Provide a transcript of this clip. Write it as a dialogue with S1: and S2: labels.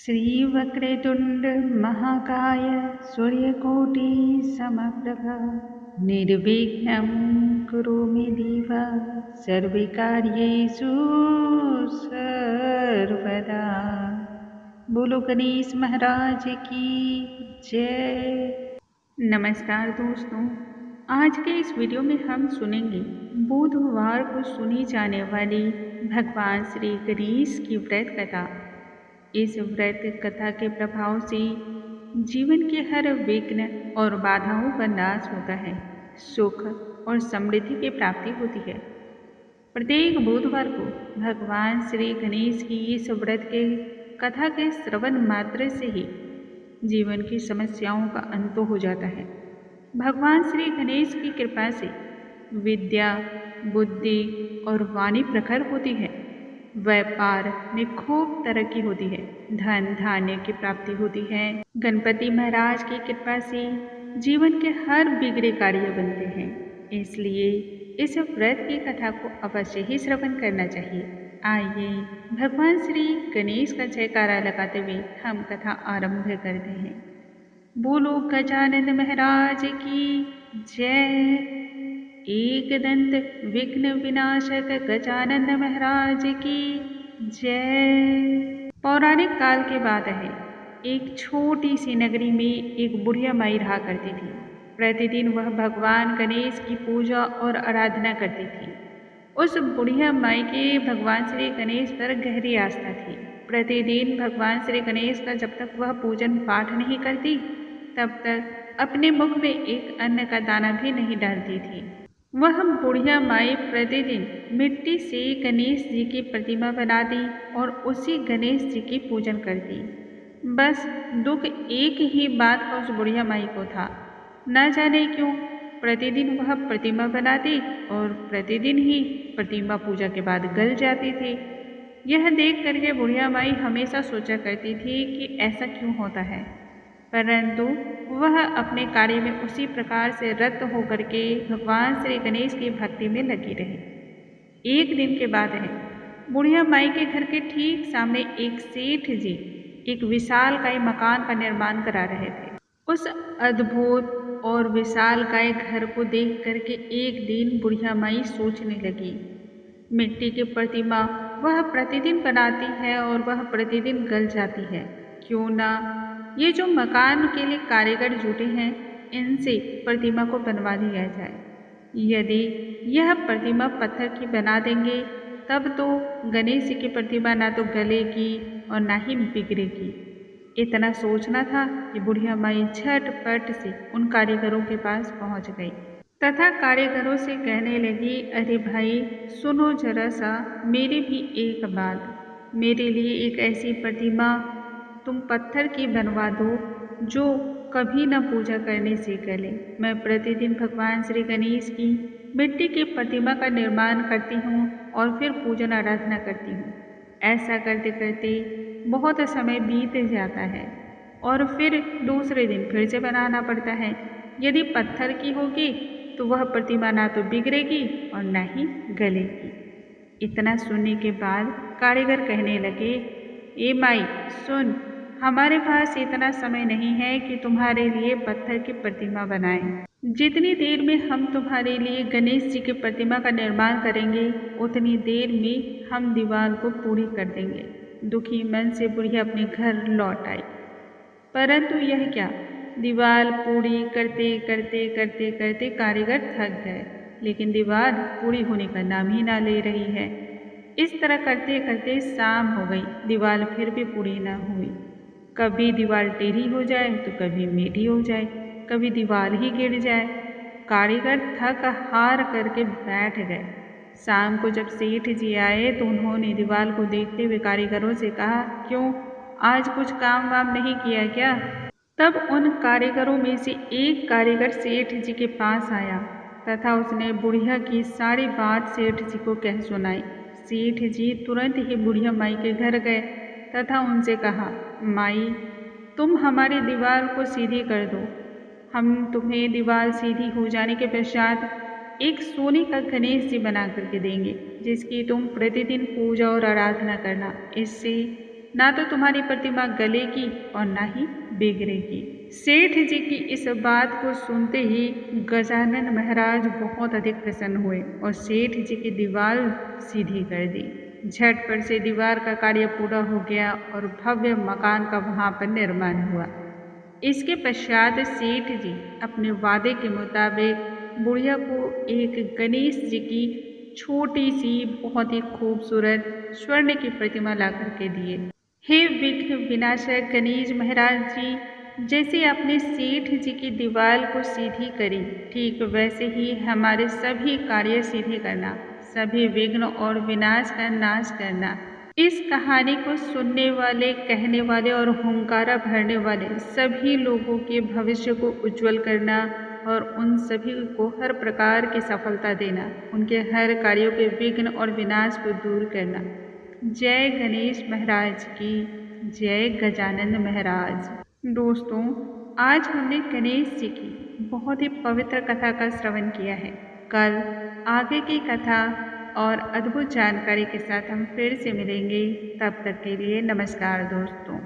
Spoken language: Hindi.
S1: श्रीवक्रतुण्ड महाकाय सूर्यकोटि समप्रभ निर्विघ्नं कुरु मे देव सर्वकार्येषु सर्वदा। बोलो गणेश महाराज की जय। नमस्कार दोस्तों, आज के इस वीडियो में हम सुनेंगे बुधवार को सुनी जाने वाली भगवान श्री गणेश की व्रत कथा। इस व्रत कथा के प्रभाव से जीवन के हर विघ्न और बाधाओं का नाश होता है, सुख और समृद्धि की प्राप्ति होती है। प्रत्येक बुधवार को भगवान श्री गणेश की इस व्रत के कथा के श्रवण मात्र से ही जीवन की समस्याओं का अंत हो जाता है। भगवान श्री गणेश की कृपा से विद्या, बुद्धि और वाणी प्रखर होती है। व्यापार में खूब तरक्की होती है, धन धान्य की प्राप्ति होती है। गणपति महाराज की कृपा से जीवन के हर बिगड़े कार्य बनते हैं। इसलिए इस व्रत की कथा को अवश्य ही श्रवण करना चाहिए। आइए भगवान श्री गणेश का जयकारा लगाते हुए हम कथा आरंभ करते हैं। बोलो गजानन महाराज की जय। एकदंत विघ्न विनाशक गजानन महाराज की जय। पौराणिक काल के बात है, एक छोटी सी नगरी में एक बुढ़िया माई रहा करती थी। प्रतिदिन वह भगवान गणेश की पूजा और आराधना करती थी। उस बुढ़िया माई के भगवान श्री गणेश पर गहरी आस्था थी। प्रतिदिन भगवान श्री गणेश का जब तक वह पूजन पाठ नहीं करती, तब तक अपने मुख में एक अन्न का दाना भी नहीं डालती थी। वह बुढ़िया माई प्रतिदिन मिट्टी से गणेश जी की प्रतिमा बनाती और उसी गणेश जी की पूजन करती। बस दुख एक ही बात का उस बुढ़िया माई को था। न जाने क्यों प्रतिदिन वह प्रतिमा बनाती और प्रतिदिन ही प्रतिमा पूजा के बाद गल जाती थी। यह देख करके बुढ़िया माई हमेशा सोचा करती थी कि ऐसा क्यों होता है, परंतु वह अपने कार्य में उसी प्रकार से रत होकर के भगवान श्री गणेश की भक्ति में लगी रही। एक दिन के बाद है, बुढ़िया माई के घर के ठीक सामने एक सेठ जी एक विशालकाय मकान का निर्माण करा रहे थे। उस अद्भुत और विशालकाय घर को देख करके एक दिन बुढ़िया माई सोचने लगी, मिट्टी की प्रतिमा वह प्रतिदिन बनाती है और वह प्रतिदिन गल जाती है, क्यों ना ये जो मकान के लिए कारीगर जुटे हैं, इनसे प्रतिमा को बनवा दिया जाए। यदि यह प्रतिमा पत्थर की बना देंगे, तब तो गणेश जी की प्रतिमा ना तो गलेगी और ना ही बिगड़ेगी। इतना सोचना था कि बुढ़िया माई झटपट से उन कारीगरों के पास पहुंच गई तथा कारीगरों से कहने लगी, अरे भाई सुनो जरा सा मेरी भी एक बात। मेरे लिए एक ऐसी प्रतिमा तुम पत्थर की बनवा दो जो कभी न पूजा करने से गले। मैं प्रतिदिन भगवान श्री गणेश की मिट्टी की प्रतिमा का निर्माण करती हूँ और फिर पूजन आराधना करती हूँ। ऐसा करते करते बहुत समय बीत जाता है और फिर दूसरे दिन फिर से बनाना पड़ता है। यदि पत्थर की होगी तो वह प्रतिमा ना तो बिगड़ेगी और ना ही गलेगी। इतना सुनने के बाद कारीगर कहने लगे, ए माई सुन, हमारे पास इतना समय नहीं है कि तुम्हारे लिए पत्थर की प्रतिमा बनाएं। जितनी देर में हम तुम्हारे लिए गणेश जी की प्रतिमा का निर्माण करेंगे, उतनी देर में हम दीवार को पूरी कर देंगे। दुखी मन से बुढ़िया अपने घर लौट आई, परंतु यह क्या, दीवार पूरी करते करते करते करते कारीगर थक गए, लेकिन दीवार पूरी होने का नाम ही ना ले रही है। इस तरह करते करते शाम हो गई, दीवार फिर भी पूरी ना हुई। कभी दीवार टेढ़ी हो जाए तो कभी मेढ़ी हो जाए, कभी दीवार ही गिर जाए। कारीगर थक हार करके बैठ गए। शाम को जब सेठ जी आए तो उन्होंने दीवार को देखते हुए कारीगरों से कहा, क्यों आज कुछ काम वाम नहीं किया क्या? तब उन कारीगरों में से एक कारीगर सेठ जी के पास आया तथा उसने बुढ़िया की सारी बात सेठ जी को कह सुनाई। सेठ जी तुरंत ही बुढ़िया माई के घर गए तथा उनसे कहा, माई तुम हमारी दीवार को सीधी कर दो। हम तुम्हें दीवार सीधी हो जाने के पश्चात एक सोने का गणेश जी बना करके देंगे, जिसकी तुम प्रतिदिन पूजा और आराधना करना। इससे ना तो तुम्हारी प्रतिमा गलेगी और ना ही बिगड़ेगी। सेठ जी की इस बात को सुनते ही गजानन महाराज बहुत अधिक प्रसन्न हुए और सेठ जी की दीवार सीधी कर दी। झटपट से दीवार का कार्य पूरा हो गया और भव्य मकान का वहां पर निर्माण हुआ। इसके पश्चात सेठ जी अपने वादे के मुताबिक बुढ़िया को एक गणेश जी की छोटी सी बहुत ही खूबसूरत स्वर्ण की प्रतिमा ला करके दिए। हे विघ्न विनाशक गणेश महाराज जी, जैसे आपने सेठ जी की दीवार को सीधी करी, ठीक वैसे ही हमारे सभी कार्य सीधे करना, सभी विघ्न और विनाश का नाश करना। इस कहानी को सुनने वाले, कहने वाले और हुंकारा भरने वाले सभी लोगों के भविष्य को उज्जवल करना और उन सभी को हर प्रकार की सफलता देना, उनके हर कार्यों के विघ्न और विनाश को दूर करना। जय गणेश महाराज की जय, गजानन महाराज। दोस्तों, आज हमने गणेश जी की बहुत ही पवित्र कथा का श्रवण किया है। कल आगे की कथा और अद्भुत जानकारी के साथ हम फिर से मिलेंगे। तब तक के लिए नमस्कार दोस्तों।